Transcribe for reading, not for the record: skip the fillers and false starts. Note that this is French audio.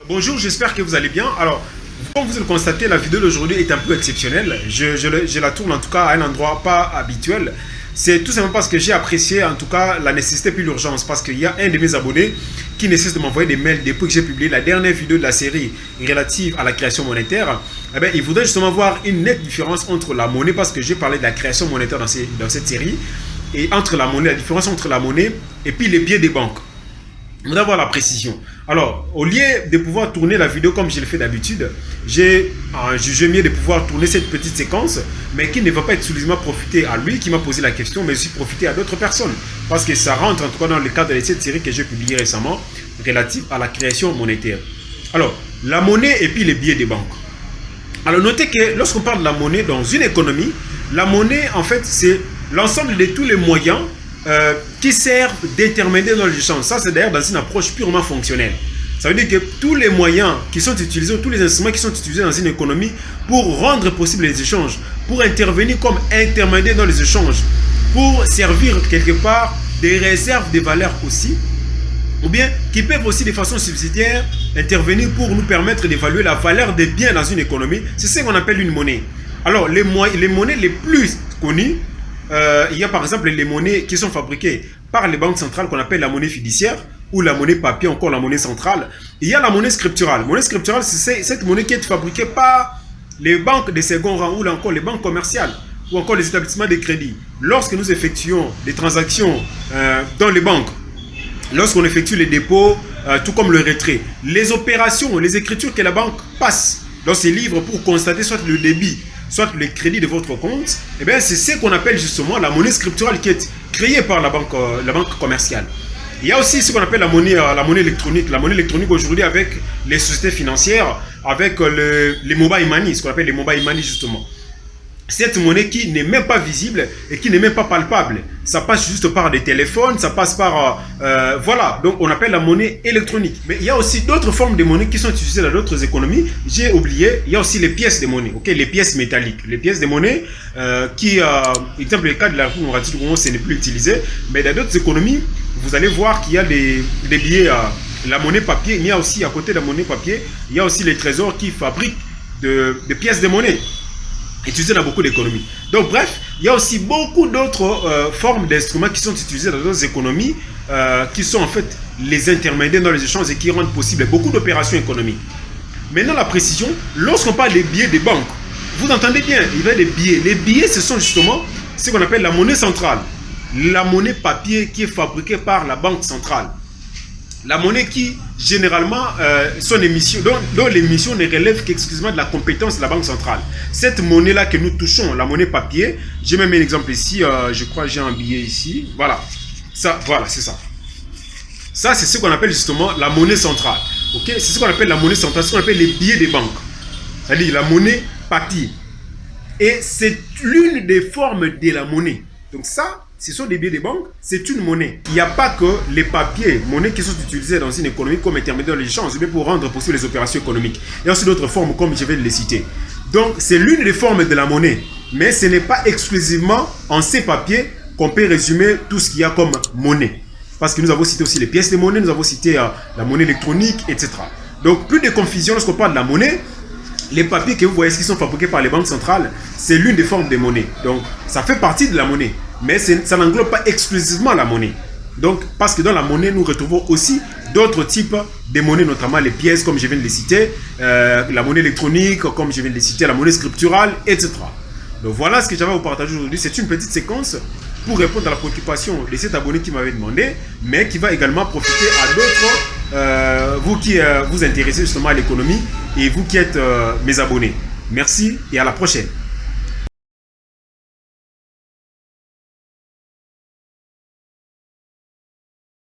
Bonjour, j'espère que vous allez bien. Alors, comme vous le constatez, la vidéo d'aujourd'hui est un peu exceptionnelle. Je la tourne en tout cas à un endroit pas habituel. C'est tout simplement parce que j'ai apprécié en tout cas la nécessité puis l'urgence. Parce qu'il y a un de mes abonnés qui nécessite de m'envoyer des mails depuis que j'ai publié la dernière vidéo de la série relative à la création monétaire. Eh bien, il voudrait justement voir une nette différence entre la monnaie, parce que j'ai parlé de la création monétaire dans cette série, et entre la monnaie, la différence entre la monnaie et puis les billets des banques. On va avoir la précision. Alors, au lieu de pouvoir tourner la vidéo comme je le fais d'habitude, j'ai jugé mieux de pouvoir tourner cette petite séquence, mais qui ne va pas exclusivement profiter à lui qui m'a posé la question, mais aussi profiter à d'autres personnes. Parce que ça rentre en tout cas dans le cadre de cette série que j'ai publiée récemment, relative à la création monétaire. Alors, la monnaie et puis les billets des banques. Alors, notez que lorsqu'on parle de la monnaie dans une économie, la monnaie, en fait, c'est l'ensemble de tous les moyens qui servent d'intermédiaire dans l'échange. Ça, c'est d'ailleurs dans une approche purement fonctionnelle. Ça veut dire que tous les moyens qui sont utilisés, tous les instruments qui sont utilisés dans une économie pour rendre possible les échanges, pour intervenir comme intermédiaire dans les échanges, pour servir quelque part des réserves de valeur aussi, ou bien qui peuvent aussi de façon subsidiaire intervenir pour nous permettre d'évaluer la valeur des biens dans une économie. C'est ce qu'on appelle une monnaie. Alors, les monnaies les plus connues, il y a par exemple les monnaies qui sont fabriquées par les banques centrales qu'on appelle la monnaie fiduciaire ou la monnaie papier, encore la monnaie centrale. Il y a la monnaie scripturale. La monnaie scripturale, c'est cette monnaie qui est fabriquée par les banques de second rang ou encore les banques commerciales ou encore les établissements de crédit. Lorsque nous effectuons des transactions dans les banques, lorsqu'on effectue les dépôts, tout comme le retrait, les opérations, les écritures que la banque passe dans ses livres pour constater soit le débit, soit le crédit de votre compte, eh bien c'est ce qu'on appelle justement la monnaie scripturale qui est créée par la banque commerciale. Il y a aussi ce qu'on appelle la monnaie électronique. La monnaie électronique aujourd'hui avec les sociétés financières, avec les mobile money, ce qu'on appelle les mobile money justement. Cette monnaie qui n'est même pas visible et qui n'est même pas palpable. Ça passe juste par des téléphones, ça passe par... voilà, donc on appelle la monnaie électronique. Mais il y a aussi d'autres formes de monnaie qui sont utilisées dans d'autres économies. J'ai oublié, il y a aussi les pièces de monnaie, okay? Les pièces métalliques. Les pièces de monnaie qui, exemple, le cas de la République démocratique du Congo, ce n'est plus utilisé. Mais dans d'autres économies, vous allez voir qu'il y a des billets, la monnaie papier. Il y a aussi, à côté de la monnaie papier, il y a aussi les trésors qui fabriquent des pièces de monnaie utilisé dans beaucoup d'économies. Donc bref, il y a aussi beaucoup d'autres formes d'instruments qui sont utilisés dans d'autres économies, qui sont en fait les intermédiaires dans les échanges et qui rendent possible beaucoup d'opérations économiques. Maintenant la précision, lorsqu'on parle des billets des banques, vous entendez bien, il y a des billets. Les billets, ce sont justement ce qu'on appelle la monnaie centrale. La monnaie papier qui est fabriquée par la banque centrale. La monnaie qui, généralement, son émission, dont l'émission ne relève qu'exclusivement de la compétence de la banque centrale. Cette monnaie-là que nous touchons, la monnaie papier, j'ai même un exemple ici, je crois que j'ai un billet ici, voilà. Ça, voilà, c'est ça. Ça, c'est ce qu'on appelle justement la monnaie centrale. Okay? C'est ce qu'on appelle la monnaie centrale, ce qu'on appelle les billets des banques. C'est-à-dire la monnaie papier. Et c'est l'une des formes de la monnaie. Donc ça, ce sont des billets de banque, c'est une monnaie. Il n'y a pas que les papiers, monnaies qui sont utilisées dans une économie comme intermédiaire de l'échange, mais pour rendre possible les opérations économiques. Il y a aussi d'autres formes comme je vais les citer. Donc c'est l'une des formes de la monnaie, mais ce n'est pas exclusivement en ces papiers qu'on peut résumer tout ce qu'il y a comme monnaie. Parce que nous avons cité aussi les pièces de monnaie, nous avons cité la monnaie électronique, etc. Donc plus de confusion lorsqu'on parle de la monnaie. Les papiers que vous voyez qui sont fabriqués par les banques centrales, c'est l'une des formes de monnaie. Donc, ça fait partie de la monnaie. Mais ça n'englobe pas exclusivement la monnaie. Donc, parce que dans la monnaie, nous retrouvons aussi d'autres types de monnaies, notamment les pièces, comme je viens de les citer, la monnaie électronique, comme je viens de les citer, la monnaie scripturale, etc. Donc, voilà ce que j'avais à vous partager aujourd'hui. C'est une petite séquence pour répondre à la préoccupation de cet abonné qui m'avait demandé, mais qui va également profiter à d'autres, vous qui vous intéressez justement à l'économie et vous qui êtes mes abonnés. Merci et à la prochaine.